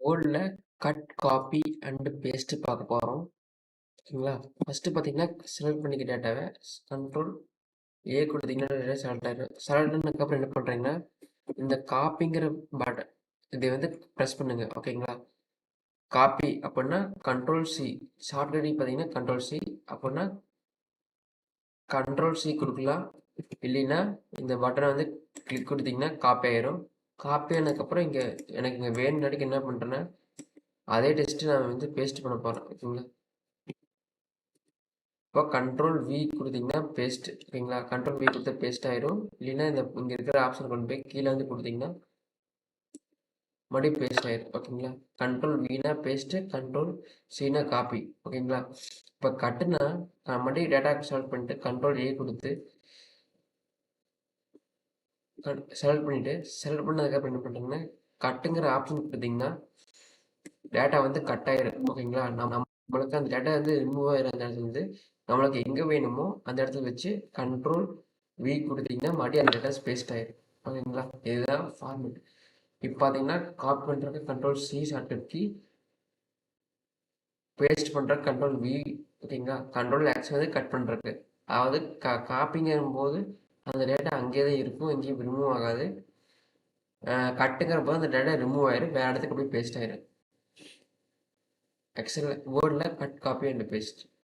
வேர்ட்ல cut, copy and paste பார்க்க போறோம். ஓகேங்களா? ஃபர்ஸ்ட் பார்த்தீங்கன்னா, செலக்ட் பண்ணிக்க டேட்டாவ கண்ட்ரோல் ஏ குடுத்தீங்கன்னா டேட்டா செலக்ட் ஆயிரும். செலக்ட் ஆனதுக்கப்புறம் என்ன பண்றீங்கன்னா, இந்த காப்பிங்கிற பட்டன் இதை வந்து பிரஸ் பண்ணுங்க. ஓகேங்களா? காப்பி அப்படின்னா கண்ட்ரோல் சி. ஷார்ட்கட் பார்த்தீங்கன்னா கண்ட்ரோல் சி. அப்படின்னா கண்ட்ரோல் சி கொடுக்கலாம். இல்லைன்னா இந்த பட்டனை வந்து கிளிக் கொடுத்தீங்கன்னா காப்பி ஆயிரும். காப்பி ஆனதுக்கப்புறம் எனக்கு இங்கே வேணும்னாடிக்கு என்ன பண்ணுறேன்னா, அதே டெஸ்ட்டு நான் வந்து பேஸ்ட் பண்ண போகிறேன். ஓகேங்களா? இப்போ கண்ட்ரோல் வி கொடுத்தீங்கன்னா பேஸ்ட். ஓகேங்களா? கண்ட்ரோல் வி கொடுத்தா பேஸ்ட் ஆயிரும். இல்லைன்னா இங்கே இருக்கிற ஆப்ஷன் கொண்டு போய் கீழே வந்து கொடுத்தீங்கன்னா மறுபடியும் பேஸ்ட் ஆயிரும். ஓகேங்களா? கண்ட்ரோல் வினா பேஸ்ட், கண்ட்ரோல் சினா காப்பி. ஓகேங்களா? இப்போ கட்டுனா நான் மறுபடியும் டேட்டா செலக்ட் பண்ணிட்டு கண்ட்ரோல் ஏ கொடுத்து செலக்ட் பண்ணிட்டு செலக்ட் பண்ணதுக்கப்புறம் என்ன பண்ணுறீங்கன்னா, கட்டுங்கிற ஆப்ஷன் கொடுத்தீங்கன்னா டேட்டா வந்து கட் ஆயிரும். ஓகேங்களா? நம்மளுக்கு அந்த டேட்டா வந்து ரிமூவ் ஆகிற அந்த இடத்துல வந்து நம்மளுக்கு எங்கே வேணுமோ அந்த இடத்துல வச்சு கண்ட்ரோல் வி கொடுத்தீங்கன்னா மறுபடியும் அந்த டேட்டா பேஸ்ட் ஆயிரும். ஓகேங்களா? இதுதான் ஃபார்மேட். இப்போ பார்த்தீங்கன்னா காப்பி பண்ணுறதுக்கு control C shortcut key, paste பண்ணுறதுக்கு கண்ட்ரோல் வி. ஓகேங்களா? கண்ட்ரோல் எக்ஸ் வந்து கட் பண்ணுறதுக்கு. அதாவது காப்பிங்கும் போது அந்த டேட்டா அங்கேயே தான் இருக்கும், எங்கேயும் ரிமூவ் ஆகாது. கட்டுங்கிற போது அந்த டேட்டா ரிமூவ் ஆயிரும், வேறு இடத்துக்கு போய் பேஸ்ட் ஆயிரும். எக்ஸல் வேர்டில் கட், காப்பி அண்ட் பேஸ்ட்.